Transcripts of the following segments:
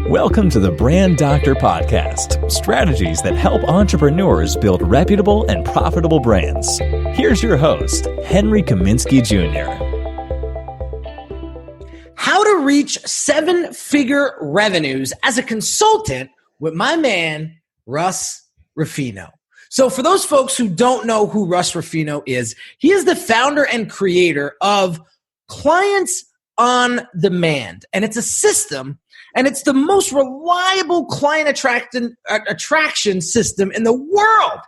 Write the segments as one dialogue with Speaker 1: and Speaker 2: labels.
Speaker 1: Welcome to the Brand Doctor Podcast, strategies that help entrepreneurs build reputable and profitable brands. Here's your host, Henry Kaminski Jr.
Speaker 2: How to reach seven-figure revenues as a consultant with my man, Russ Ruffino. So for those folks who don't know who Russ Ruffino is, he is the founder and creator of Clients on Demand. And it's a system, and it's the most reliable client attraction system in the world.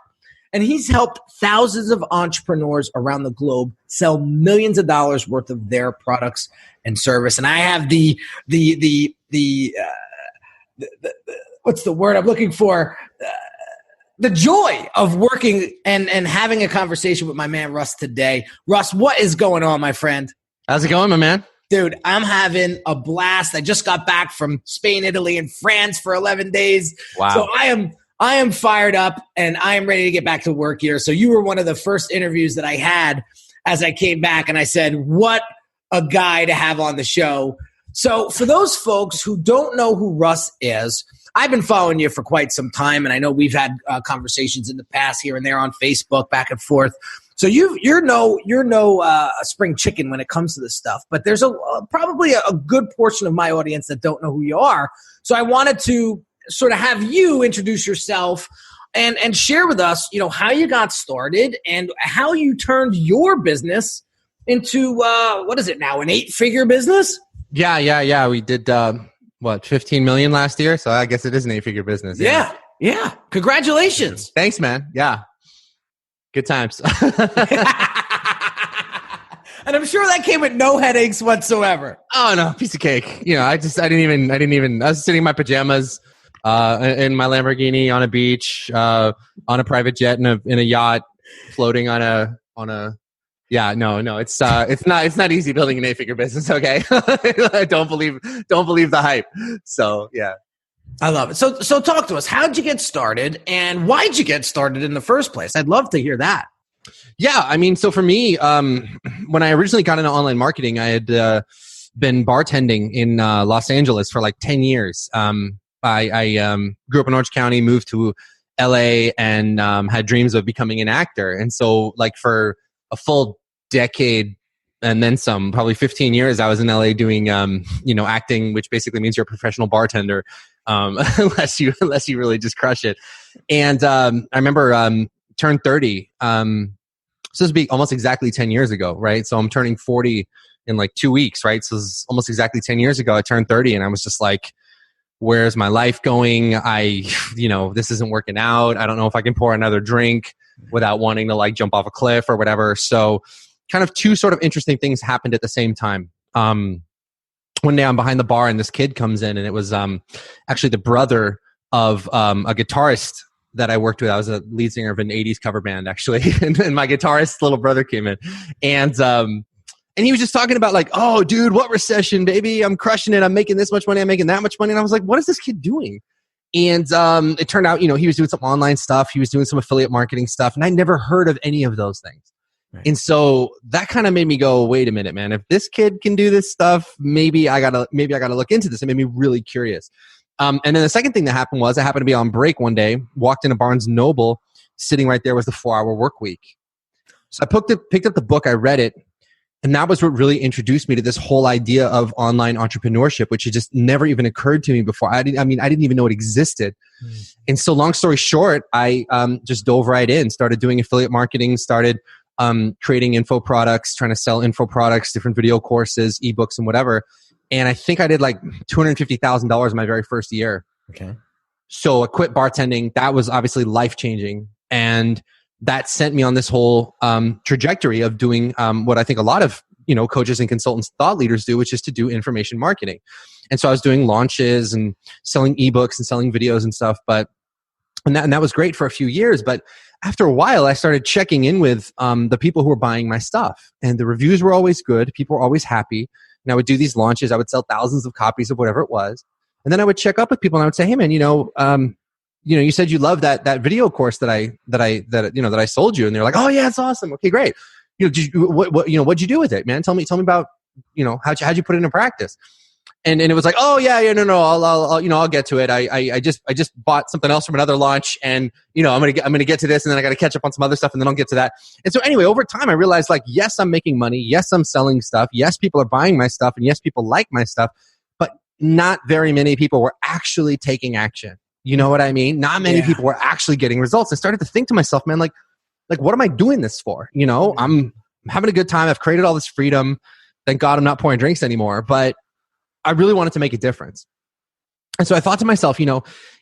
Speaker 2: And he's helped thousands of entrepreneurs around the globe sell millions of dollars worth of their products and service. And I have the what's the word I'm looking for? The joy of working and having a conversation with my man, Russ, today. Russ, what is going on, my friend?
Speaker 3: How's it going, my man?
Speaker 2: Dude, I'm having a blast. I just got back from Spain, Italy, and France for 11 days.
Speaker 3: Wow.
Speaker 2: So I am fired up, and I am ready to get back to work here. So you were one of the first interviews that I had as I came back, and I said, what a guy to have on the show. So for those folks who don't know who Russ is, I've been following you for quite some time, and I know we've had conversations in the past here and there on Facebook, back and forth. So you're no spring chicken when it comes to this stuff, but there's probably a good portion of my audience that don't know who you are. So I wanted to sort of have you introduce yourself and share with us, how you got started and how you turned your business into what is it now, an 8-figure business?
Speaker 3: Yeah. We did 15 million last year, so I guess it is an 8-figure business.
Speaker 2: Yeah. Congratulations.
Speaker 3: Thanks, man. Yeah. Good times.
Speaker 2: And I'm sure that came with no headaches whatsoever.
Speaker 3: Oh no, piece of cake. I was sitting in my pajamas, in my Lamborghini on a beach, on a private jet in a yacht, floating on a. Yeah, no, it's not easy building an 8-figure business. Okay, don't believe the hype. So yeah.
Speaker 2: I love it. So talk to us. How'd you get started, and why'd you get started in the first place? I'd love to hear that.
Speaker 3: Yeah, so for me, when I originally got into online marketing, I had been bartending in Los Angeles for like 10 years. I grew up in Orange County, moved to LA, and had dreams of becoming an actor. And so like for a full decade and then some, probably 15 years, I was in LA doing, acting, which basically means you're a professional bartender. Unless you really just crush it. And I remember turned 30. So this would be almost exactly 10 years ago, right? So I'm turning 40 in like 2 weeks, right? So this is almost exactly 10 years ago. I turned 30, and I was just like, where's my life going? This isn't working out. I don't know if I can pour another drink without wanting to like jump off a cliff or whatever. So kind of two sort of interesting things happened at the same time. One day I'm behind the bar and this kid comes in, and it was actually the brother of a guitarist that I worked with. I was a lead singer of an 80s cover band, actually. and my guitarist's little brother came in. And he was just talking about like, oh, dude, what recession, baby? I'm crushing it. I'm making this much money. I'm making that much money. And I was like, what is this kid doing? And it turned out, he was doing some online stuff. He was doing some affiliate marketing stuff. And I never heard of any of those things. Right. And so that kind of made me go, wait a minute, man, if this kid can do this stuff, maybe I gotta look into this. It made me really curious. And then the second thing that happened was I happened to be on break one day, walked into Barnes & Noble, sitting right there was the 4-Hour Work Week. So I picked up the book, I read it, and that was what really introduced me to this whole idea of online entrepreneurship, which had just never even occurred to me before. I didn't even know it existed. And so long story short, I just dove right in, started doing affiliate marketing, started creating info products, trying to sell info products, different video courses, ebooks, and whatever. And I think I did like $250,000 my very first year.
Speaker 2: Okay.
Speaker 3: So I quit bartending. That was obviously life-changing. And that sent me on this whole trajectory of doing what I think a lot of coaches and consultants, thought leaders do, which is to do information marketing. And so I was doing launches and selling ebooks and selling videos and stuff. And that was great for a few years. But after a while, I started checking in with the people who were buying my stuff. And the reviews were always good. People were always happy. And I would do these launches. I would sell thousands of copies of whatever it was. And then I would check up with people and I would say, hey, man, you said you loved that video course that I sold you. And they're like, oh, yeah, it's awesome. Okay, great. What'd you do with it, man? Tell me about, how'd you put it into practice? And it was like, oh yeah, no, I'll get to it. I just bought something else from another launch, and I'm gonna get to this, and then I got to catch up on some other stuff, and then I'll get to that. And so anyway, over time, I realized like, yes, I'm making money. Yes, I'm selling stuff. Yes, people are buying my stuff, and yes, people like my stuff. But not very many people were actually taking action. You know what I mean? Not many people were actually getting results. I started to think to myself, man, like what am I doing this for? I'm having a good time. I've created all this freedom. Thank God I'm not pouring drinks anymore. But I really wanted to make a difference. And so I thought to myself,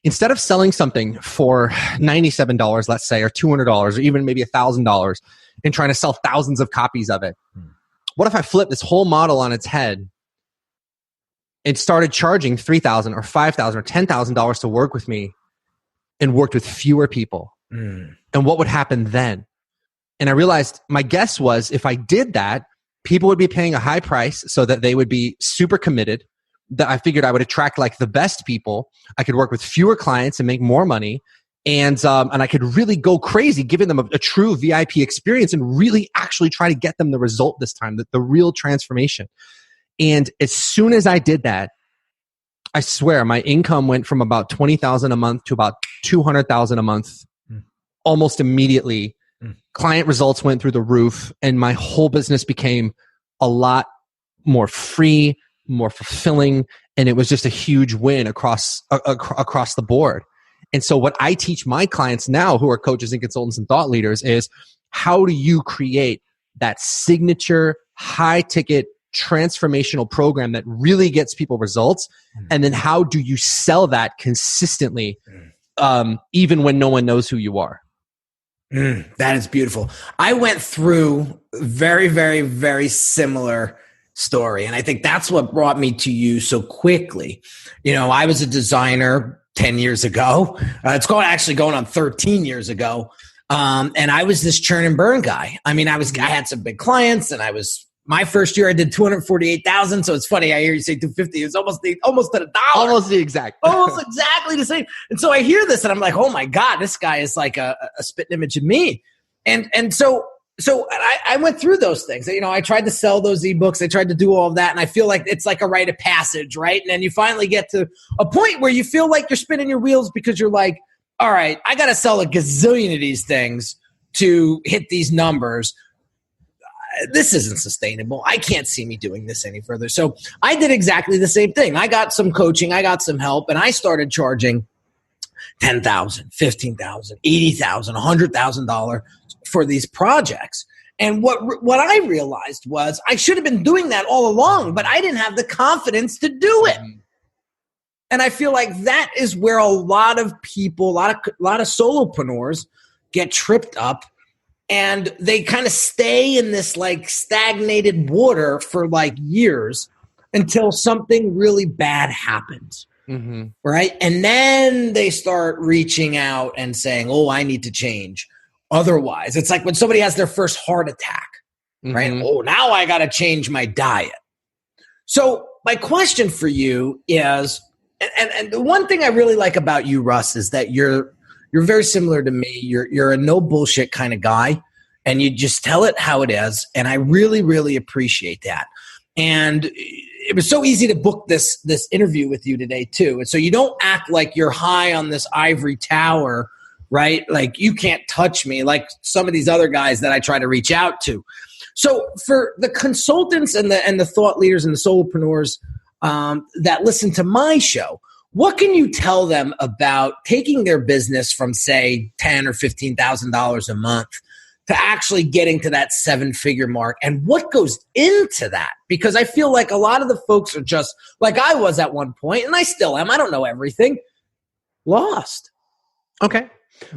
Speaker 3: instead of selling something for $97, let's say, or $200, or even maybe $1,000, and trying to sell thousands of copies of it, what if I flipped this whole model on its head and started charging $3,000 or $5,000 or $10,000 to work with me and worked with fewer people? And what would happen then? And I realized my guess was if I did that, people would be paying a high price so that they would be super committed. That I figured I would attract like the best people. I could work with fewer clients and make more money. And I could really go crazy, giving them a true VIP experience and really actually try to get them the result this time, the real transformation. And as soon as I did that, I swear my income went from about $20,000 a month to about $200,000 a month almost immediately. Client results went through the roof, and my whole business became a lot more free, more fulfilling, and it was just a huge win across the board. And so what I teach my clients now, who are coaches and consultants and thought leaders, is how do you create that signature high ticket transformational program that really gets people results, and then how do you sell that consistently, even when no one knows who you are?
Speaker 2: That is beautiful. I went through very, very, very similar story. And I think that's what brought me to you so quickly. I was a designer 10 years ago. It's actually going on 13 years ago. And I was this churn and burn guy. I mean, I had some big clients, and my first year I did 248,000. So it's funny. I hear you say 250. It's almost at $1.
Speaker 3: Almost the exact.
Speaker 2: Almost exactly the same. And so I hear this and I'm like, oh my God, this guy is like a spitting image of me. And so I went through those things. I tried to sell those ebooks. I tried to do all of that. And I feel like it's like a rite of passage, right? And then you finally get to a point where you feel like you're spinning your wheels because you're like, all right, I got to sell a gazillion of these things to hit these numbers. This isn't sustainable. I can't see me doing this any further. So I did exactly the same thing. I got some coaching. I got some help, and I started charging $10,000, $15,000, $80,000, $100,000 for these projects. And what I realized was I should have been doing that all along, but I didn't have the confidence to do it. And I feel like that is where a lot of people, a lot of solopreneurs get tripped up, and they kind of stay in this like stagnated water for like years until something really bad happens. Right. And then they start reaching out and saying, oh, I need to change. Otherwise, it's like when somebody has their first heart attack, right? Oh, now I got to change my diet. So my question for you is, and the one thing I really like about you, Russ, is that you're very similar to me. You're a no bullshit kind of guy, and you just tell it how it is. And I really, really appreciate that. And it was so easy to book this interview with you today too. And so you don't act like you're high on this ivory tower, right? Like you can't touch me like some of these other guys that I try to reach out to. So for the consultants and the thought leaders and the solopreneurs that listen to my show, what can you tell them about taking their business from, say, $10,000 or $15,000 a month to actually getting to that 7-figure mark, and what goes into that? Because I feel like a lot of the folks are just like I was at one point, and I still am. I don't know everything. Lost.
Speaker 3: Okay.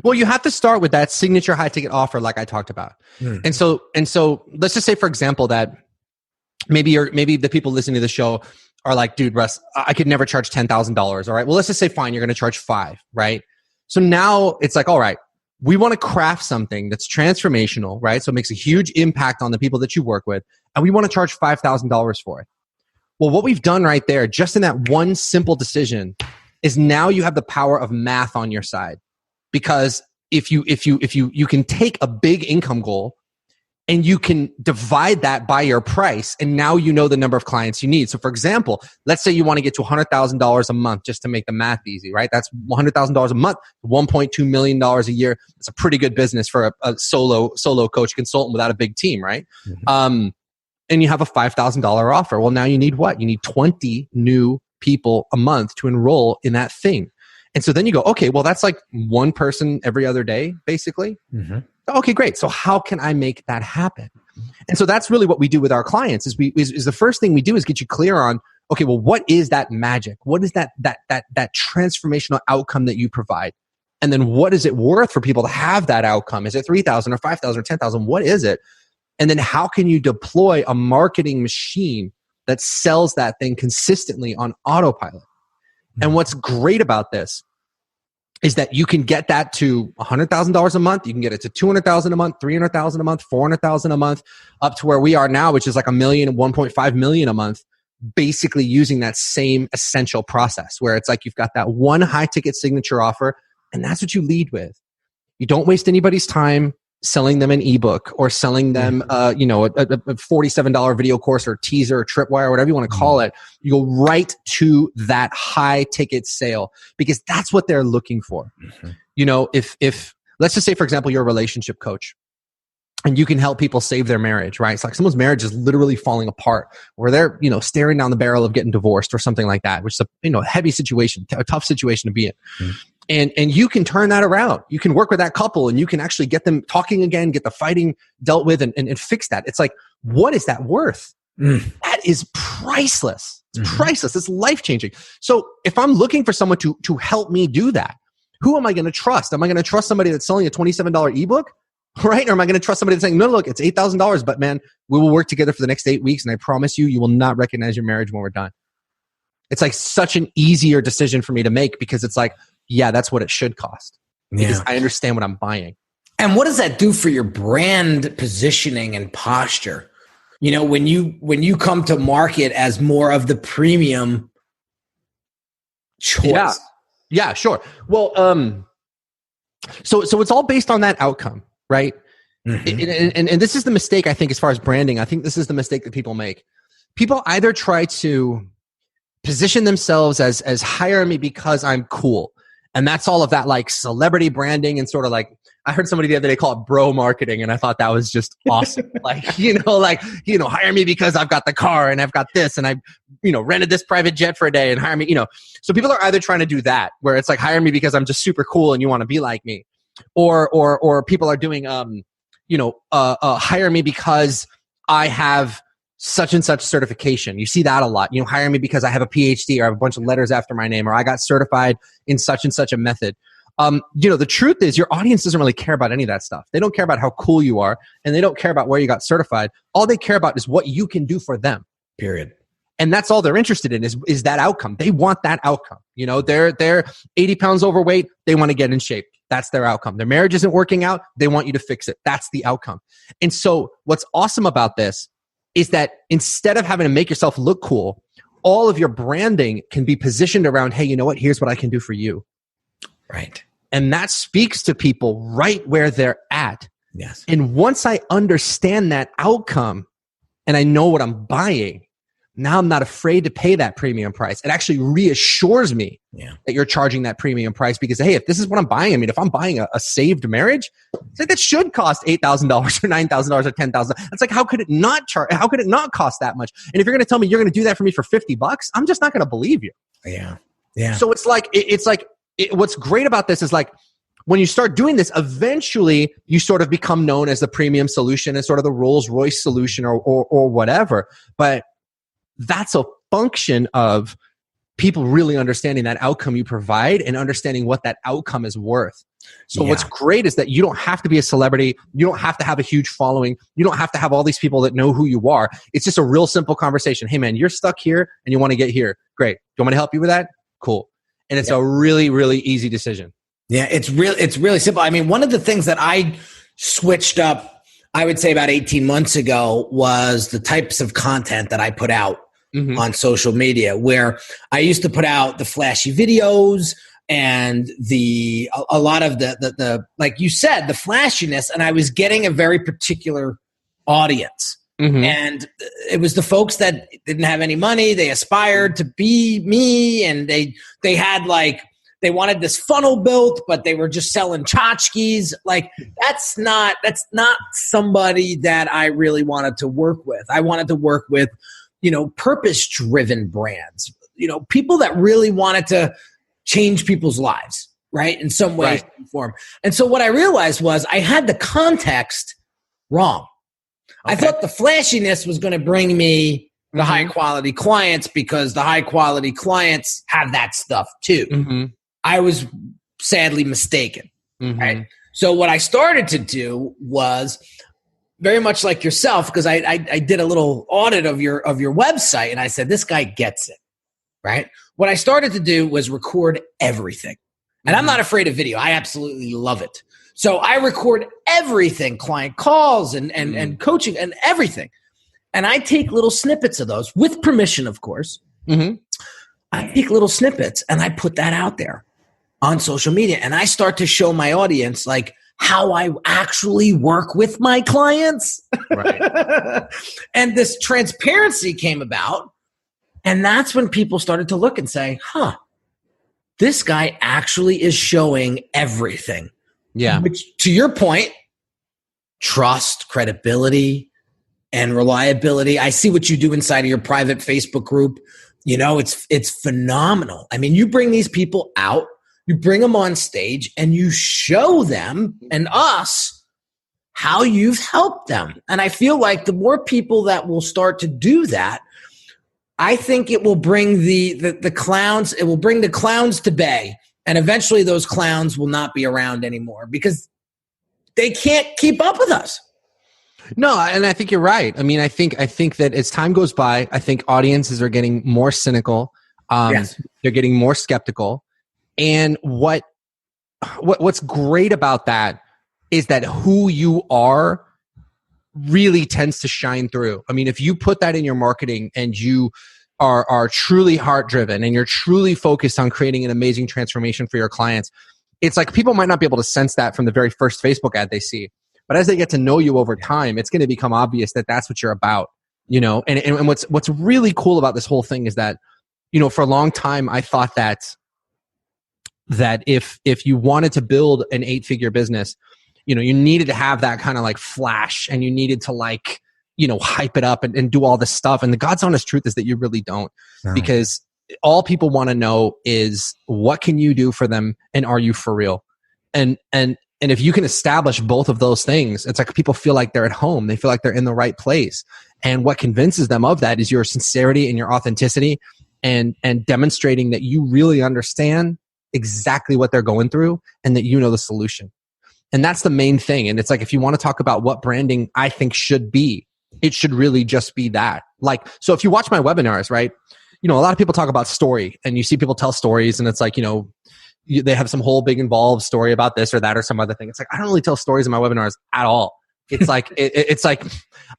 Speaker 3: Well, you have to start with that signature high ticket offer, like I talked about. And so let's just say, for example, that maybe the people listening to the show are like, dude, Russ, I could never charge $10,000. All right. Well, let's just say, fine, you're going to charge $5,000, right? So now it's like, all right, we want to craft something that's transformational, right? So it makes a huge impact on the people that you work with, and we want to charge $5,000 for it. Well, what we've done right there, just in that one simple decision, is now you have the power of math on your side. Because if you can take a big income goal and you can divide that by your price. And now you know the number of clients you need. So for example, let's say you want to get to $100,000 a month, just to make the math easy, right? That's $100,000 a month, $1.2 million a year. It's a pretty good business for a solo coach consultant without a big team, right? Mm-hmm. And you have a $5,000 offer. Well, now you need what? You need 20 new people a month to enroll in that thing. And so then you go, okay, well, that's like one person every other day, basically. Mm-hmm. Okay, great. So how can I make that happen? And so that's really what we do with our clients is the first thing we do is get you clear on, okay, well, what is that magic? What is that transformational outcome that you provide? And then what is it worth for people to have that outcome? Is it 3,000 or 5,000 or 10,000? What is it? And then how can you deploy a marketing machine that sells that thing consistently on autopilot? And what's great about this is that you can get that to $100,000 a month. You can get it to $200,000 a month, $300,000 a month, $400,000 a month, up to where we are now, which is like $1 million, $1.5 million a month, basically using that same essential process where it's like you've got that one high ticket signature offer, and that's what you lead with. You don't waste anybody's time selling them an ebook or selling them, a $47 video course or teaser or tripwire, whatever you want to call it. You go right to that high ticket sale because that's what they're looking for. Mm-hmm. You know, if let's just say, for example, you're a relationship coach and you can help people save their marriage, right? It's like someone's marriage is literally falling apart where they're, staring down the barrel of getting divorced or something like that, which is a heavy situation, a tough situation to be in. Mm-hmm. And you can turn that around. You can work with that couple and you can actually get them talking again, get the fighting dealt with and fix that. It's like, what is that worth? That is priceless. It's priceless. It's life-changing. So if I'm looking for someone to help me do that, who am I going to trust? Am I going to trust somebody that's selling a $27 ebook? Right? Or am I going to trust somebody that's saying, no, look, it's $8,000, but man, we will work together for the next 8 weeks. And I promise you will not recognize your marriage when we're done. It's like such an easier decision for me to make because it's like, yeah, that's what it should cost. Because I understand what I'm buying.
Speaker 2: And what does that do for your brand positioning and posture? When you come to market as more of the premium choice.
Speaker 3: Yeah, sure. Well, so it's all based on that outcome, right? Mm-hmm. And this is the mistake, I think, as far as branding. I think this is the mistake that people make. People either try to position themselves as hire me because I'm cool. And that's all of that like celebrity branding and sort of like, I heard somebody the other day call it bro marketing. And I thought that was just awesome. Hire me because I've got the car and I've got this and I, rented this private jet for a day and hire me, So people are either trying to do that where it's like, hire me because I'm just super cool and you want to be like me. Or people are doing, hire me because I have such and such certification. You see that a lot. Hire me because I have a PhD or I have a bunch of letters after my name or I got certified in such and such a method. The truth is your audience doesn't really care about any of that stuff. They don't care about how cool you are and they don't care about where you got certified. All they care about is what you can do for them.
Speaker 2: Period.
Speaker 3: And that's all they're interested in is that outcome. They want that outcome. They're 80 pounds overweight. They want to get in shape. That's their outcome. Their marriage isn't working out. They want you to fix it. That's the outcome. And so what's awesome about this is that instead of having to make yourself look cool, all of your branding can be positioned around, hey, you know what? Here's what I can do for you.
Speaker 2: Right.
Speaker 3: And that speaks to people right where they're at.
Speaker 2: Yes.
Speaker 3: And once I understand that outcome and I know what I'm buying, now I'm not afraid to pay that premium price. It actually reassures me that you're charging that premium price because, hey, if this is what I'm buying, if I'm buying a saved marriage, it's like that should cost $8,000 or $9,000 or $10,000. It's like, how could it not cost that much? And if you're going to tell me you're going to do that for me for $50, I'm just not going to believe you.
Speaker 2: Yeah. Yeah.
Speaker 3: So it's like, what's great about this is like, when you start doing this, eventually you sort of become known as the premium solution and sort of the Rolls Royce solution or whatever. But that's a function of people really understanding that outcome you provide and understanding what that outcome is worth. So what's great is that you don't have to be a celebrity. You don't have to have a huge following. You don't have to have all these people that know who you are. It's just a real simple conversation. Hey man, you're stuck here and you want to get here. Great. Do you want me to help you with that? Cool. And it's a really, really easy decision.
Speaker 2: Yeah, it's really simple. I mean, one of the things that I switched up, I would say about 18 months ago, was the types of content that I put out on social media, where I used to put out the flashy videos and a lot of the like you said, the flashiness, and I was getting a very particular audience. And it was the folks that didn't have any money. They aspired to be me, and they had like, they wanted this funnel built, but they were just selling tchotchkes. Like that's not somebody that I really wanted to work with. I wanted to work with, purpose-driven brands, people that really wanted to change people's lives, right? In some way, shape, or form. And so what I realized was I had the context wrong. Okay. I thought the flashiness was going to bring me the high quality clients because the high quality clients have that stuff too. I was sadly mistaken. Right? So what I started to do was very much like yourself, because I did a little audit of your website, and I said, this guy gets it. Right? What I started to do was record everything. And I'm not afraid of video. I absolutely love it. So I record everything, client calls and coaching and everything. And I take little snippets of those with permission, of course. I take little snippets and I put that out there on social media. And I start to show my audience like how I actually work with my clients. Right. And this transparency came about. And that's when people started to look and say, this guy actually is showing everything. Yeah. Which, to your point, trust, credibility, and reliability. I see what you do inside of your private Facebook group. It's phenomenal. I mean, you bring these people out, you bring them on stage, and you show them and us how you've helped them. And I feel like the more people that will start to do that, I think it will bring the clowns, it will bring the clowns to bay. And eventually those clowns will not be around anymore because they can't keep up with us.
Speaker 3: No, and I think you're right. I mean, I think that as time goes by, I think audiences are getting more cynical. Yes. They're getting more skeptical. And what's great about that is that who you are really tends to shine through. I mean, if you put that in your marketing and you are truly heart driven and you're truly focused on creating an amazing transformation for your clients, it's like people might not be able to sense that from the very first Facebook ad they see. But as they get to know you over time, it's going to become obvious that that's what you're about, and what's really cool about this whole thing is that, for a long time, I thought that if you wanted to build an 8-figure business, you needed to have that kind of like flash, and you needed to like, hype it up and do all this stuff. And the God's honest truth is that you really don't, because all people want to know is what can you do for them, and are you for real? And if you can establish both of those things, it's like people feel like they're at home. They feel like they're in the right place. And what convinces them of that is your sincerity and your authenticity, and demonstrating that you really understand exactly what they're going through and that you know the solution. And that's the main thing. And it's like, if you want to talk about what branding I think should be, it should really just be that. Like, so if you watch my webinars, right, a lot of people talk about story, and you see people tell stories, and it's like, they have some whole big involved story about this or that or some other thing. It's like, I don't really tell stories in my webinars at all. It's like, it's like,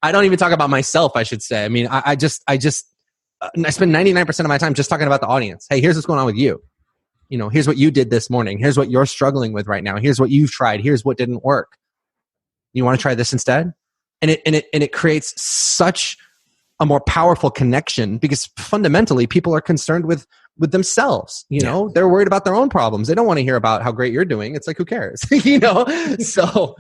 Speaker 3: I don't even talk about myself, I should say. I mean, I spend 99% of my time just talking about the audience. Hey, here's what's going on with you. Here's what you did this morning. Here's what you're struggling with right now. Here's what you've tried. Here's what didn't work. You want to try this instead? And it creates such a more powerful connection, because fundamentally people are concerned with themselves. They're worried about their own problems. They don't want to hear about how great you're doing. It's like, who cares? So,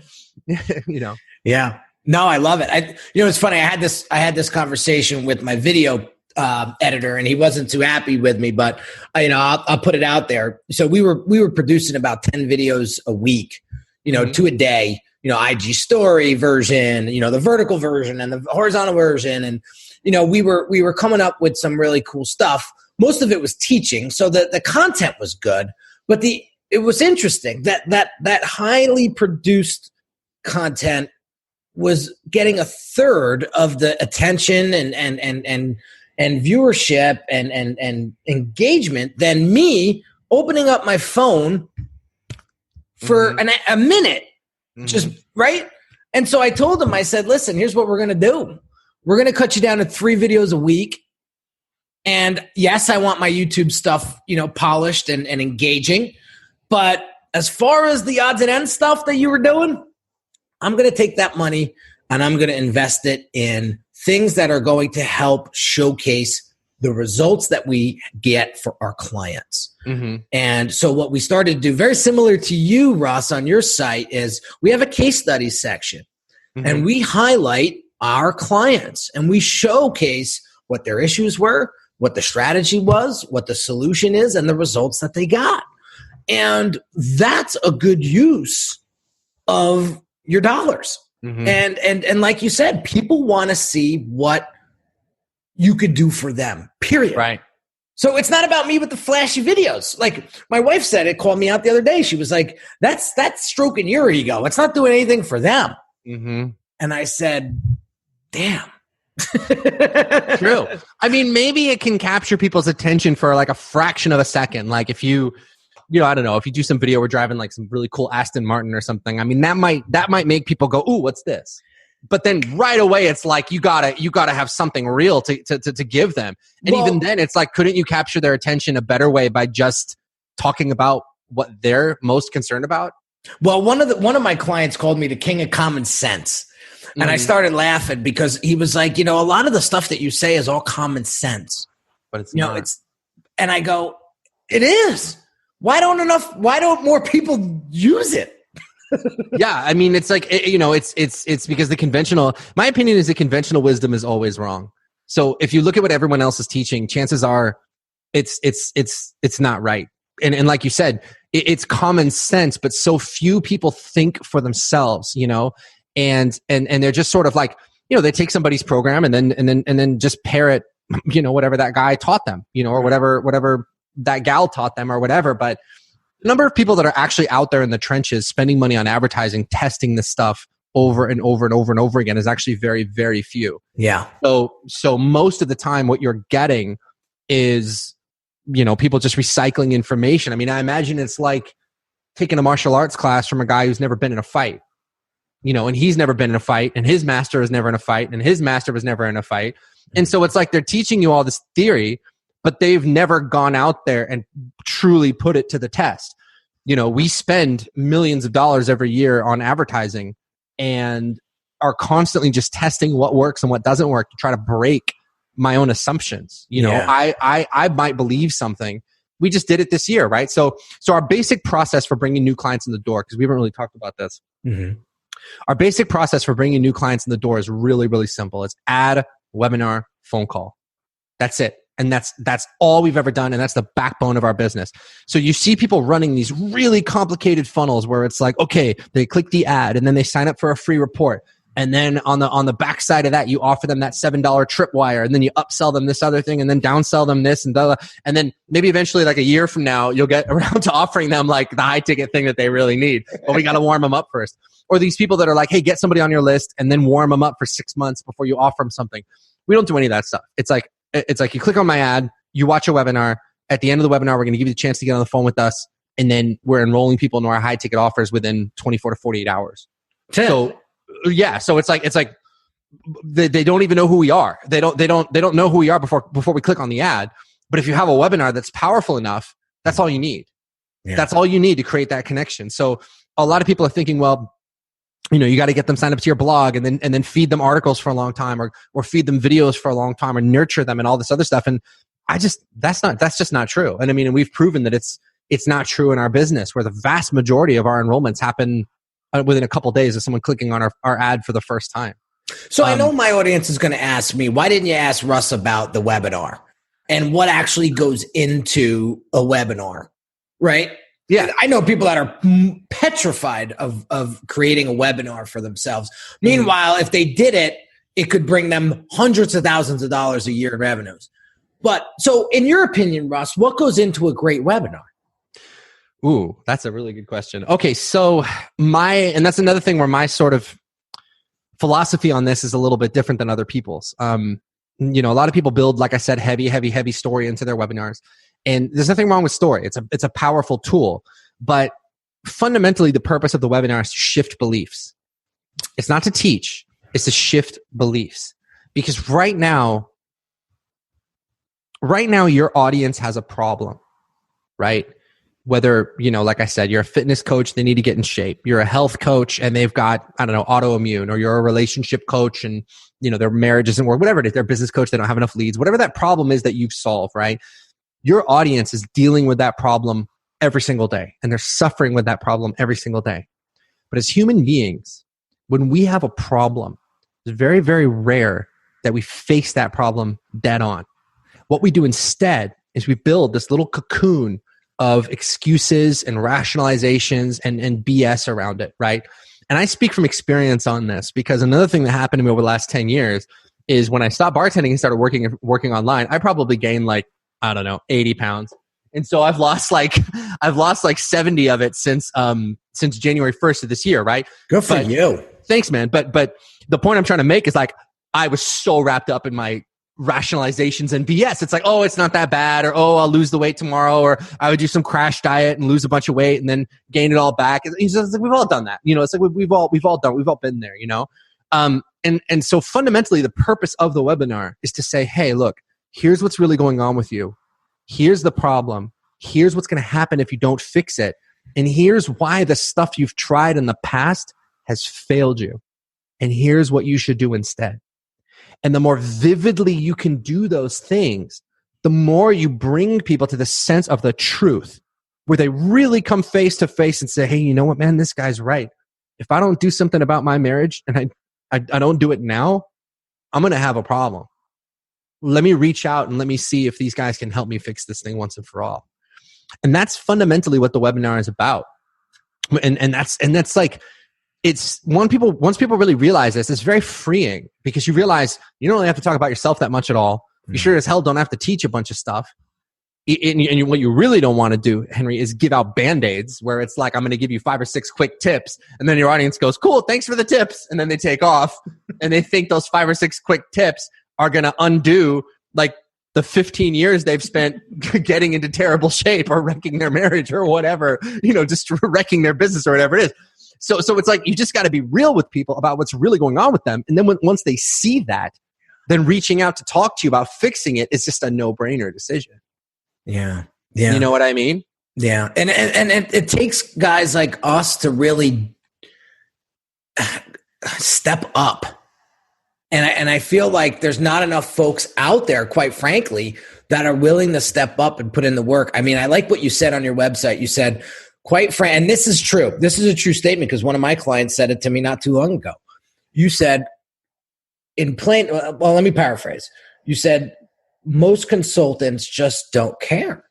Speaker 2: Yeah. No, I love it. It's funny. I had this conversation with my video editor, and he wasn't too happy with me, but I'll put it out there. So we were producing about 10 videos a week, 2 a day, IG story version, the vertical version and the horizontal version. And, we were coming up with some really cool stuff. Most of it was teaching. So the content was good, but it was interesting that highly produced content was getting a third of the attention and viewership and engagement than me opening up my phone for a minute, just right. And so I told him, I said, listen, here's what we're going to do. We're going to cut you down to 3 videos a week. And yes, I want my YouTube stuff, polished and engaging. But as far as the odds and ends stuff that you were doing, I'm going to take that money and I'm going to invest it in things that are going to help showcase the results that we get for our clients.
Speaker 3: Mm-hmm.
Speaker 2: And so what we started to do, very similar to you, Russ, on your site, is we have a case studies section.
Speaker 3: Mm-hmm.
Speaker 2: And we highlight our clients and we showcase what their issues were, what the strategy was, what the solution is, and the results that they got. And that's a good use of your dollars.
Speaker 3: Mm-hmm.
Speaker 2: And like you said, people want to see what you could do for them, period.
Speaker 3: Right.
Speaker 2: So it's not about me with the flashy videos. Like my wife said, it called me out the other day. She was like, that's stroking your ego. It's not doing anything for them.
Speaker 3: Mm-hmm.
Speaker 2: And I said, damn.
Speaker 3: True. I mean, maybe it can capture people's attention for like a fraction of a second. Like if you I don't know, if you do some video, we're driving like some really cool Aston Martin or something. I mean, that might make people go, ooh, what's this? But then right away, it's like you gotta have something real to give them. And even then, it's like, couldn't you capture their attention a better way by just talking about what they're most concerned about?
Speaker 2: Well, one of my clients called me the king of common sense. And I started laughing because he was like, a lot of the stuff that you say is all common sense.
Speaker 3: But it's not.
Speaker 2: And I go, it is. Why don't more people use it?
Speaker 3: Yeah, I mean, it's like, it's because my opinion is the conventional wisdom is always wrong. So if you look at what everyone else is teaching, chances are it's not right. And like you said, it's common sense, but so few people think for themselves, and they're just sort of like, they take somebody's program and then just parrot, whatever that guy taught them, or whatever that gal taught them or whatever. But the number of people that are actually out there in the trenches spending money on advertising, testing this stuff over and over and over and over again is actually very, very few.
Speaker 2: Yeah.
Speaker 3: So most of the time what you're getting is, people just recycling information. I mean, I imagine it's like taking a martial arts class from a guy who's never been in a fight, and he's never been in a fight, and his master was never in a fight, and his master was never in a fight. And so it's like they're teaching you all this theory, but they've never gone out there and truly put it to the test. We spend millions of dollars every year on advertising and are constantly just testing what works and what doesn't work to try to break my own assumptions. I might believe something. We just did it this year, right? So our basic process for bringing new clients in the door, because we haven't really talked about this.
Speaker 2: Mm-hmm.
Speaker 3: Our basic process for bringing new clients in the door is really, really simple. It's ad, webinar, phone call. That's it. And that's all we've ever done. And that's the backbone of our business. So you see people running these really complicated funnels where it's like, okay, they click the ad and then they sign up for a free report. And then on the back side of that, you offer them that $7 tripwire, and then you upsell them this other thing, and then downsell them this and blah, blah. And then maybe eventually, like a year from now, you'll get around to offering them like the high ticket thing that they really need. But we got to warm them up first. Or these people that are like, hey, get somebody on your list and then warm them up for 6 months before you offer them something. We don't do any of that stuff. It's like you click on my ad, you watch a webinar. At the end of the webinar, we're going to give you the chance to get on the phone with us, and then we're enrolling people into our high ticket offers within 24 to 48 hours. So it's like they don't even know who we are. They don't know who we are before we click on the ad. But if you have a webinar that's powerful enough, that's all you need. Yeah. That's all you need to create that connection. So a lot of people are thinking, well, you got to get them signed up to your blog and then feed them articles for a long time or feed them videos for a long time or nurture them and all this other stuff. And that's just not true. And I mean, and we've proven that it's not true in our business, where the vast majority of our enrollments happen within a couple of days of someone clicking on our ad for the first time.
Speaker 2: So I know my audience is going to ask me, why didn't you ask Russ about the webinar and what actually goes into a webinar, right? Yeah, I know people that are petrified of creating a webinar for themselves. Meanwhile, if they did it, it could bring them hundreds of thousands of dollars a year in revenues. But so in your opinion, Russ, what goes into a great webinar?
Speaker 3: Ooh, that's a really good question. Okay, so and that's another thing where my sort of philosophy on this is a little bit different than other people's. A lot of people build, like I said, heavy story into their webinars. And there's nothing wrong with story. It's a powerful tool. But fundamentally, the purpose of the webinar is to shift beliefs. It's not to teach. It's to shift beliefs. Because right now, your audience has a problem, right? whether, like I said, you're a fitness coach, they need to get in shape. You're a health coach and they've got, I don't know, autoimmune, or you're a relationship coach and, their marriage isn't working, whatever it is, they're a business coach, they don't have enough leads, whatever that problem is that you've solved, right? Your audience is dealing with that problem every single day and they're suffering with that problem every single day. But as human beings, when we have a problem, it's very, very rare that we face that problem dead on. What we do instead is we build this little cocoon of excuses and rationalizations and BS around it, right? And I speak from experience on this because another thing that happened to me over the last 10 years is when I stopped bartending and started working online, I probably gained 80 pounds. And so I've lost like 70 of it since January 1st of this year, right?
Speaker 2: Good for you.
Speaker 3: Thanks, man. But the point I'm trying to make is I was so wrapped up in my rationalizations and BS. It's oh, it's not that bad, or oh, I'll lose the weight tomorrow, or I would do some crash diet and lose a bunch of weight and then gain it all back. It's just we've all done that, It's we've all been there, And so fundamentally, the purpose of the webinar is to say, hey, look, here's what's really going on with you. Here's the problem. Here's what's going to happen if you don't fix it, and here's why the stuff you've tried in the past has failed you, and here's what you should do instead. And the more vividly you can do those things, the more you bring people to the sense of the truth, where they really come face to face and say, hey, you know what, man, this guy's right. If I don't do something about my marriage and I don't do it now, I'm going to have a problem. Let me reach out and let me see if these guys can help me fix this thing once and for all. And that's fundamentally what the webinar is about. And that's it's once people really realize this, it's very freeing because you realize you don't really have to talk about yourself that much at all. You sure as hell don't have to teach a bunch of stuff. And what you really don't want to do, Henry, is give out Band-Aids where it's I'm going to give you 5 or 6 quick tips. And then your audience goes, cool, thanks for the tips. And then they take off and they think those 5 or 6 quick tips are going to undo the 15 years they've spent getting into terrible shape or wrecking their marriage or whatever, just wrecking their business or whatever it is. So it's you just got to be real with people about what's really going on with them. And then once they see that, then reaching out to talk to you about fixing it is just a no-brainer decision.
Speaker 2: Yeah. Yeah.
Speaker 3: You know what I mean?
Speaker 2: Yeah. And it takes guys like us to really step up. And I feel like there's not enough folks out there, quite frankly, that are willing to step up and put in the work. I mean, I like what you said on your website. You said, and this is true. This is a true statement because one of my clients said it to me not too long ago. You said, let me paraphrase. You said, most consultants just don't care.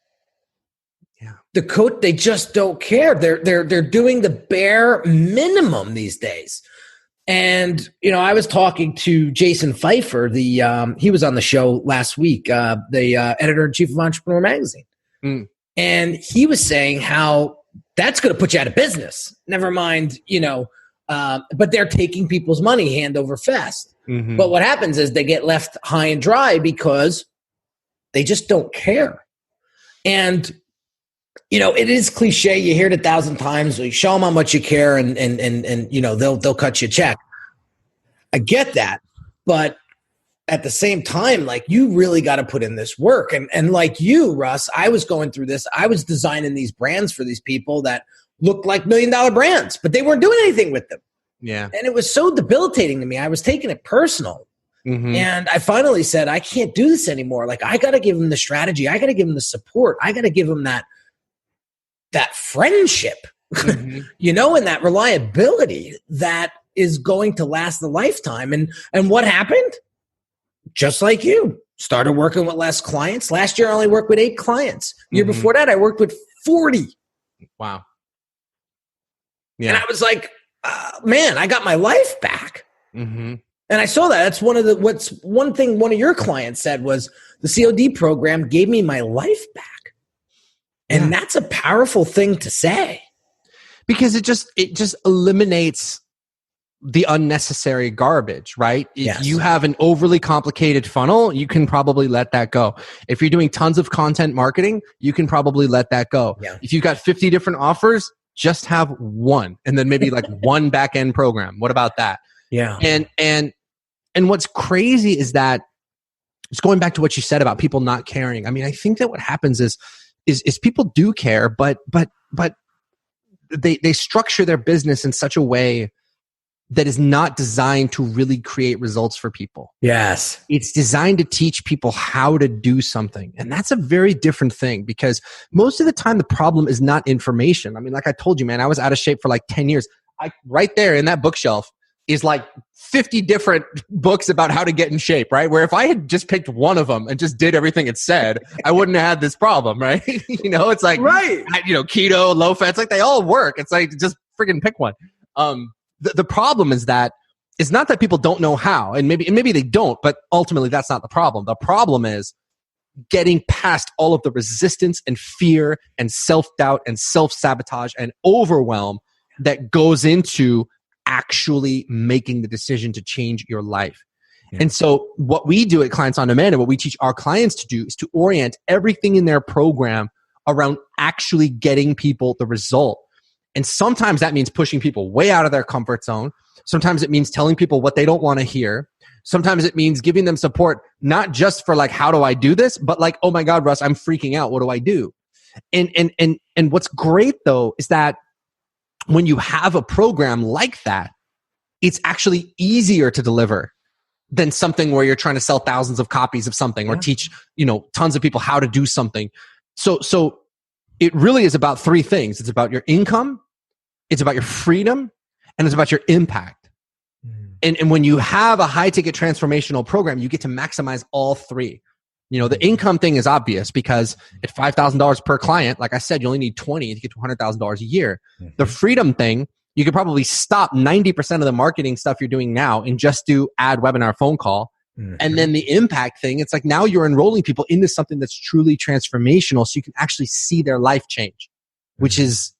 Speaker 3: Yeah.
Speaker 2: They just don't care. They're doing the bare minimum these days. And, I was talking to Jason Pfeiffer, he was on the show last week, the editor-in-chief of Entrepreneur Magazine.
Speaker 3: Mm.
Speaker 2: And he was saying how that's going to put you out of business. Never mind, but they're taking people's money hand over fist.
Speaker 3: Mm-hmm.
Speaker 2: But what happens is they get left high and dry because they just don't care. And, it is cliche. You hear it 1,000 times. You show them how much you care and they'll cut you a check. I get that. But at the same time, you really got to put in this work. And like you, Russ, I was going through this. I was designing these brands for these people that looked like $1 million brands, but they weren't doing anything with them.
Speaker 3: Yeah.
Speaker 2: And it was so debilitating to me. I was taking it personal. Mm-hmm. And I finally said, I can't do this anymore. I got to give them the strategy. I got to give them the support. I got to give them that friendship, mm-hmm. And that reliability that is going to last a lifetime. And what happened? Just like you, started working with less clients. Last year, I only worked with 8 clients. Year
Speaker 3: mm-hmm.
Speaker 2: before that, I worked with 40.
Speaker 3: Wow. Yeah.
Speaker 2: And I was like, man, I got my life back.
Speaker 3: Mm-hmm.
Speaker 2: And I saw that. That's one thing one of your clients said was the COD program gave me my life back. And that's a powerful thing to say.
Speaker 3: Because it just eliminates the unnecessary garbage, right?
Speaker 2: Yes.
Speaker 3: If you have an overly complicated funnel, you can probably let that go. If you're doing tons of content marketing, you can probably let that go.
Speaker 2: Yeah.
Speaker 3: If you've got 50 different offers, just have one and then maybe one back-end program. What about that?
Speaker 2: Yeah.
Speaker 3: And what's crazy is that, just going back to what you said about people not caring. I mean, I think that what happens is is people do care, but they structure their business in such a way that is not designed to really create results for people.
Speaker 2: Yes.
Speaker 3: It's designed to teach people how to do something. And that's a very different thing, because most of the time the problem is not information. I mean, like I told you, man, I was out of shape for like 10 years. Right there in that bookshelf is like 50 different books about how to get in shape, right? Where if I had just picked one of them and just did everything it said, I wouldn't have had this problem, right? It's like,
Speaker 2: right.
Speaker 3: Keto, low fat, it's like they all work. It's like, just freaking pick one. The problem is that it's not that people don't know how, and maybe they don't, but ultimately that's not the problem. The problem is getting past all of the resistance and fear and self-doubt and self-sabotage and overwhelm that goes into actually making the decision to change your life. Yeah. And so what we do at Clients on Demand and what we teach our clients to do is to orient everything in their program around actually getting people the result. And sometimes that means pushing people way out of their comfort zone. Sometimes it means telling people what they don't want to hear. Sometimes it means giving them support, not just for like, how do I do this? But like, oh my God, Russ, I'm freaking out. What do I do? And what's great though, is that when you have a program like that, it's actually easier to deliver than something where you're trying to sell thousands of copies of something or teach, tons of people how to do something. So it really is about three things. It's about your income, it's about your freedom, and it's about your impact. And when you have a high ticket transformational program, you get to maximize all three. The income thing is obvious, because at $5,000 per client, like I said, you only need 20 to get to $100,000 a year. Mm-hmm. The freedom thing, you could probably stop 90% of the marketing stuff you're doing now and just do ad, webinar, phone call. Mm-hmm. And then the impact thing, it's like now you're enrolling people into something that's truly transformational, so you can actually see their life change, which is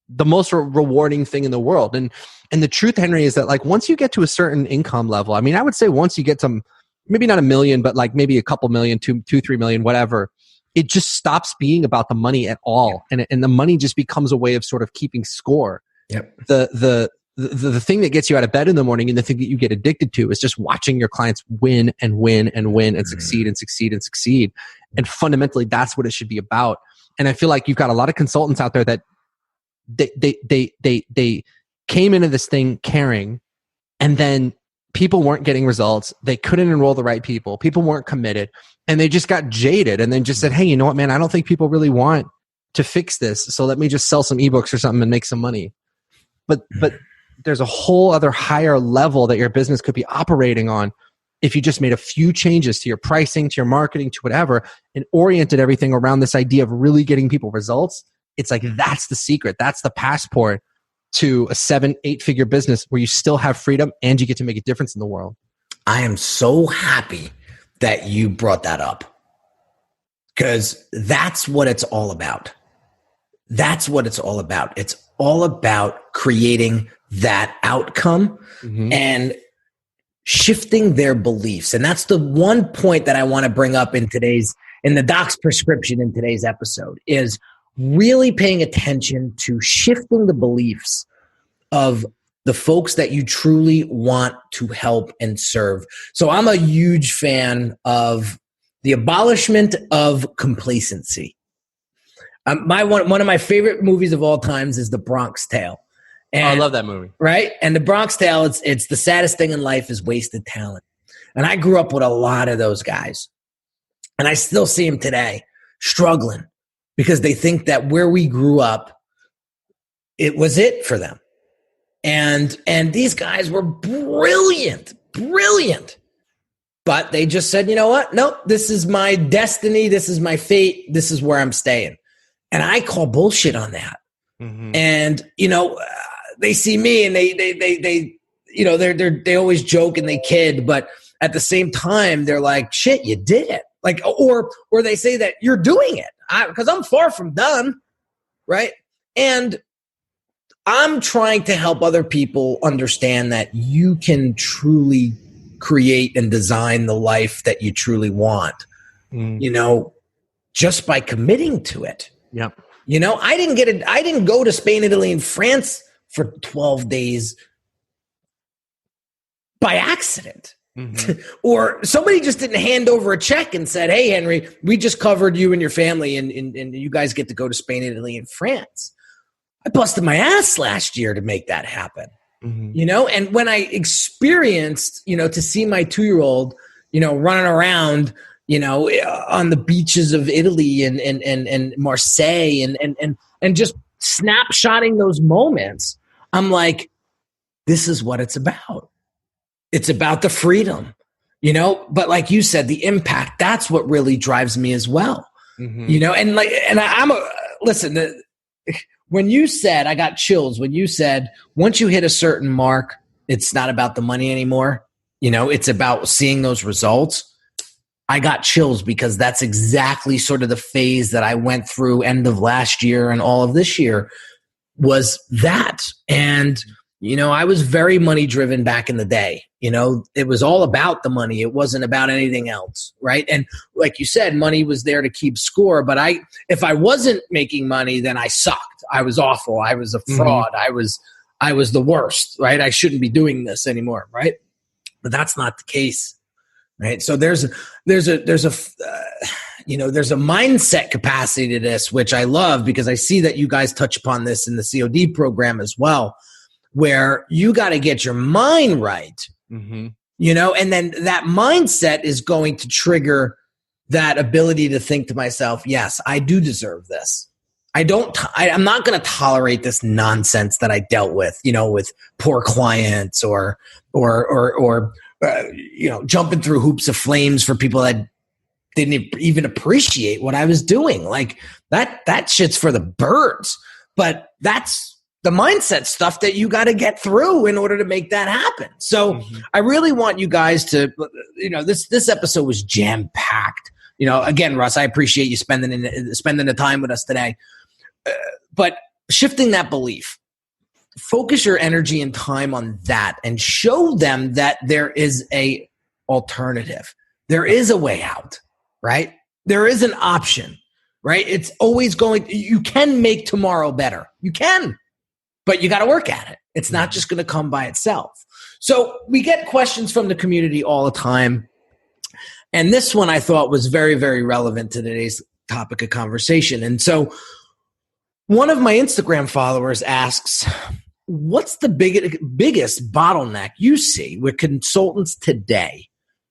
Speaker 3: the most rewarding thing in the world. And the truth, Henry, is that like once you get to a certain income level, I mean, I would say once you get to maybe not 1 million, but like maybe a couple million, 2, 3 million, whatever, it just stops being about the money at all. And the money just becomes a way of sort of keeping score. Yep. The thing that gets you out of bed in the morning and the thing that you get addicted to is just watching your clients win and win and win and succeed and succeed and succeed. And fundamentally, that's what it should be about. And I feel like you've got a lot of consultants out there that they came into this thing caring, and then people weren't getting results. They couldn't enroll the right people. People weren't committed, and they just got jaded and then just said, hey, you know what, man, I don't think people really want to fix this. So let me just sell some ebooks or something and make some money. But there's a whole other higher level that your business could be operating on if you just made a few changes to your pricing, to your marketing, to whatever, and oriented everything around this idea of really getting people results. It's like, that's the secret. That's the passport to a 7-8 figure business where you still have freedom and you get to make a difference in the world.
Speaker 2: I am so happy that you brought that up, because that's what it's all about. That's what it's all about. It's all about creating that outcome and shifting their beliefs. And that's the one point that I want to bring up in the doc's prescription in today's episode, is really paying attention to shifting the beliefs of the folks that you truly want to help and serve. So I'm a huge fan of the abolishment of complacency. One of my favorite movies of all times is The Bronx Tale. And,
Speaker 3: I love that movie.
Speaker 2: Right? And The Bronx Tale, it's the saddest thing in life is wasted talent. And I grew up with a lot of those guys. And I still see them today struggling, because they think that where we grew up, it was it for them. And these guys were brilliant. But they just said, you know what? Nope, this is my destiny. This is my fate. This is where I'm staying. And I call bullshit on that. Mm-hmm. And, they see me and they always joke and they kid, but at the same time, they're like, shit, you did it. Like, or they say that you're doing it, because I'm far from done. Right. And I'm trying to help other people understand that you can truly create and design the life that you truly want, just by committing to it.
Speaker 3: Yep.
Speaker 2: I didn't go to Spain, Italy, and France for 12 days by accident. Or somebody just didn't hand over a check and said, hey, Henry, we just covered you and your family and you guys get to go to Spain, Italy, and France. I busted my ass last year to make that happen. And when I experienced, to see my 2-year-old, running around, on the beaches of Italy and Marseille and just snapshotting those moments, I'm like, this is what it's about. It's about the freedom, but like you said, the impact, that's what really drives me as well. Listen, when you said, I got chills when you said, once you hit a certain mark, it's not about the money anymore. It's about seeing those results. I got chills because that's exactly sort of the phase that I went through end of last year and all of this year was that. And, I was very money driven back in the day. It was all about the money. It wasn't about anything else. Right. And like you said, money was there to keep score. But if I wasn't making money, then I sucked. I was awful. I was a fraud. I was the worst. Right. I shouldn't be doing this anymore. Right. But that's not the case. Right. So there's a mindset capacity to this, which I love because I see that you guys touch upon this in the COD program as well, where you got to get your mind right, and then that mindset is going to trigger that ability to think to myself, yes, I do deserve this. I'm not going to tolerate this nonsense that I dealt with, with poor clients or jumping through hoops of flames for people that didn't even appreciate what I was doing. Like that shit's for the birds, but that's the mindset stuff that you got to get through in order to make that happen. So I really want you guys to, this episode was jam packed, again, Russ, I appreciate you spending the time with us today, but shifting that belief, focus your energy and time on that and show them that there is a alternative. There is a way out, right? There is an option, right? It's always you can make tomorrow better. You can, but you got to work at it. It's not just going to come by itself. So we get questions from the community all the time. And this one I thought was very, very relevant to today's topic of conversation. And so one of my Instagram followers asks, what's the biggest bottleneck you see with consultants today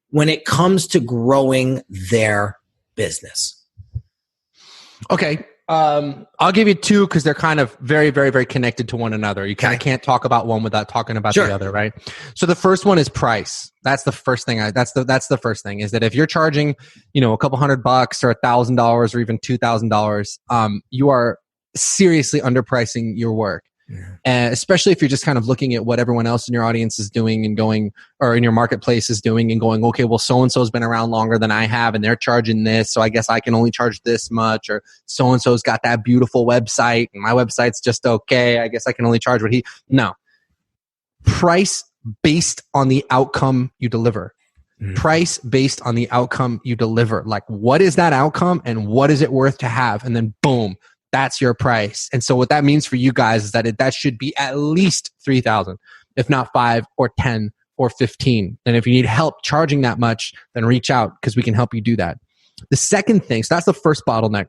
Speaker 2: when it comes to growing their business?
Speaker 3: Okay. I'll give you two because they're kind of very, very, very connected to one another. You kind of can't talk about one without talking about the other, right? So the first one is price. That's the first thing. That's the first thing is that if you're charging, a couple $100 or $1,000 or even $2,000, you are seriously underpricing your work. And especially if you're just kind of looking at what everyone else in your audience is doing and going, or in your marketplace is doing and going, okay, well, so-and-so's been around longer than I have and they're charging this, so I guess I can only charge this much, or so-and-so's got that beautiful website and my website's just okay, I guess I can only charge what no. Price based on the outcome you deliver. Price based on the outcome you deliver. Like, what is that outcome and what is it worth to have? And then boom, that's your price. And so what that means for you guys is that that should be at least 3,000, if not 5 or 10 or 15. And if you need help charging that much, then reach out because we can help you do that. The second thing, so that's the first bottleneck.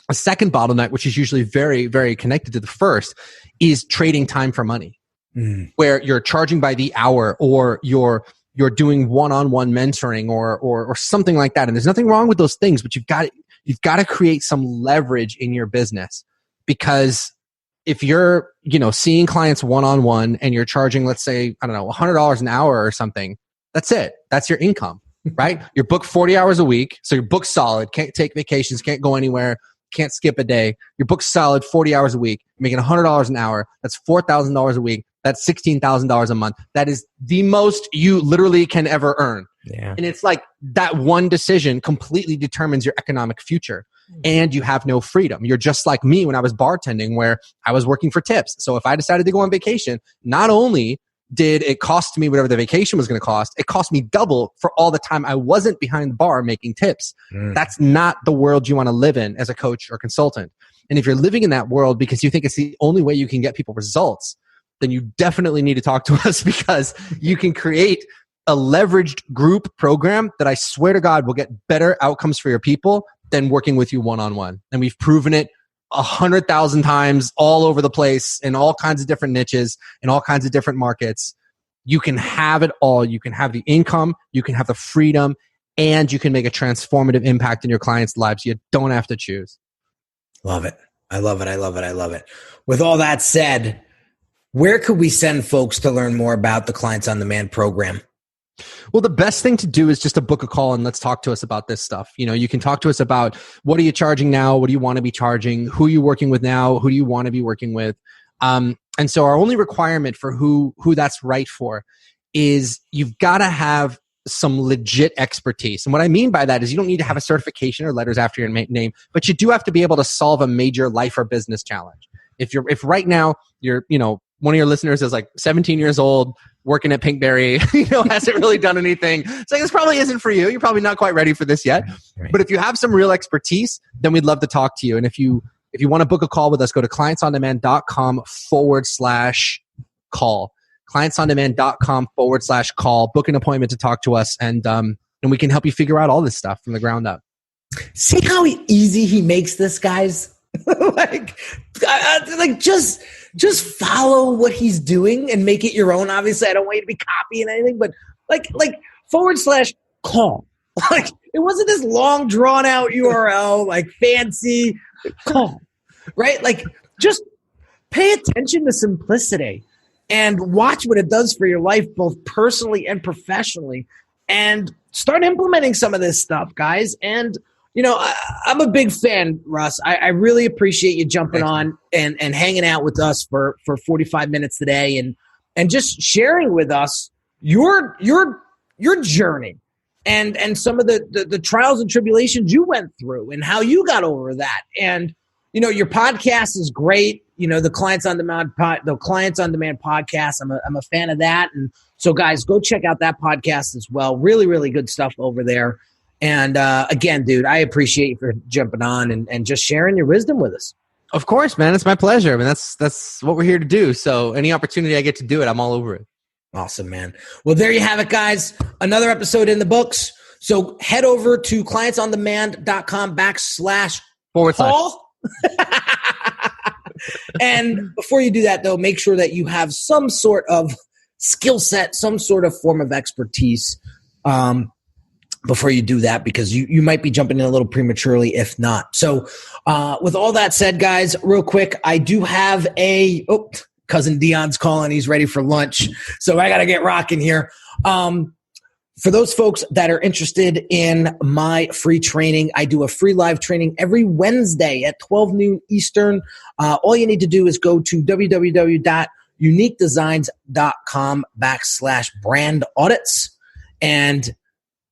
Speaker 3: A second bottleneck, which is usually very, very connected to the first, is trading time for money, where you're charging by the hour or you're doing one-on-one mentoring or something like that. And there's nothing wrong with those things, but you've got to create some leverage in your business, because if you're, seeing clients one-on-one and you're charging, let's say, I don't know, $100 an hour or something, that's it. That's your income, right? You're booked 40 hours a week. So you're booked solid, can't take vacations, can't go anywhere, can't skip a day. You're booked solid 40 hours a week, making $100 an hour. That's $4,000 a week. That's $16,000 a month. That is the most you literally can ever earn. Yeah. And it's like that one decision completely determines your economic future, and you have no freedom. You're just like me when I was bartending, where I was working for tips. So if I decided to go on vacation, not only did it cost me whatever the vacation was going to cost, it cost me double for all the time I wasn't behind the bar making tips. That's not the world you want to live in as a coach or consultant. And if you're living in that world because you think it's the only way you can get people results, then you definitely need to talk to us, because you can create a leveraged group program that I swear to God will get better outcomes for your people than working with you one-on-one. And we've proven it 100,000 times all over the place in all kinds of different niches, in all kinds of different markets. You can have it all. You can have the income, you can have the freedom, and you can make a transformative impact in your clients' lives. You don't have to choose.
Speaker 2: Love it. I love it. I love it. I love it. With all that said, where could we send folks to learn more about the Clients on Demand program?
Speaker 3: Well, the best thing to do is just to book a call and let's talk to us about this stuff. You know, you can talk to us about what are you charging now? What do you want to be charging? Who are you working with now? Who do you want to be working with? And so our only requirement for who that's right for is you've got to have some legit expertise. And what I mean by that is you don't need to have a certification or letters after your name, but you do have to be able to solve a major life or business challenge. If right now you're, you know, one of your listeners is like 17 years old, working at Pinkberry, hasn't really done anything. It's like, this probably isn't for you. You're probably not quite ready for this yet. Right. But if you have some real expertise, then we'd love to talk to you. And if you want to book a call with us, go to clientsondemand.com/call. clientsondemand.com/call. Book an appointment to talk to us, and we can help you figure out all this stuff from the ground up.
Speaker 2: See how easy he makes this, guys? Just follow what he's doing and make it your own. Obviously, I don't want you to be copying anything, but /call. Like, it wasn't this long drawn out URL, like fancy call, right? Like, just pay attention to simplicity and watch what it does for your life, both personally and professionally, and start implementing some of this stuff, guys. And I'm a big fan, Russ. I really appreciate you jumping on and hanging out with us for 45 minutes today and just sharing with us your journey and some of the trials and tribulations you went through and how you got over that. And, your podcast is great. The Clients on Demand podcast. I'm a fan of that. And so, guys, go check out that podcast as well. Really, really good stuff over there. And again, dude, I appreciate you for jumping on and just sharing your wisdom with us.
Speaker 3: Of course, man. It's my pleasure. I mean, that's what we're here to do. So any opportunity I get to do it, I'm all over it.
Speaker 2: Awesome, man. Well, there you have it, guys. Another episode in the books. So head over to clientsondemand.com/call. And before you do that, though, make sure that you have some sort of skill set, some sort of form of expertise before you do that, because you might be jumping in a little prematurely if not. So with all that said, guys, real quick, I do have cousin Dion's calling. He's ready for lunch. So I got to get rocking here. For those folks that are interested in my free training, I do a free live training every Wednesday at 12 noon Eastern. All you need to do is go to www.uniquedesigns.com/brand audits and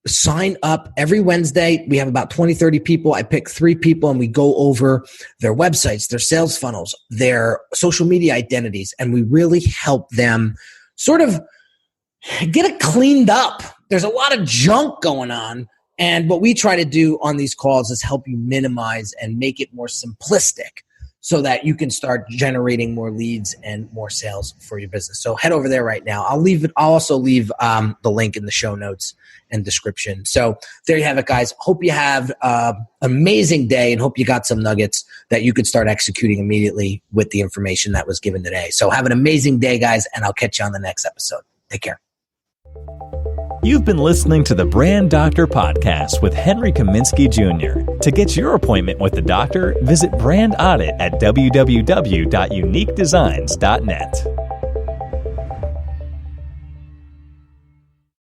Speaker 2: sign up every Wednesday. We have about 20, 30 people. I pick 3 people and we go over their websites, their sales funnels, their social media identities, and we really help them sort of get it cleaned up. There's a lot of junk going on, and what we try to do on these calls is help you minimize and make it more simplistic so that you can start generating more leads and more sales for your business. So head over there right now. I'll also leave the link in the show notes and description. So there you have it, guys. Hope you have an amazing day and hope you got some nuggets that you could start executing immediately with the information that was given today. So have an amazing day, guys, and I'll catch you on the next episode. Take care.
Speaker 1: You've been listening to the Brand Doctor Podcast with Henry Kaminski Jr. To get your appointment with the doctor, visit Brand Audit at www.uniquedesigns.net.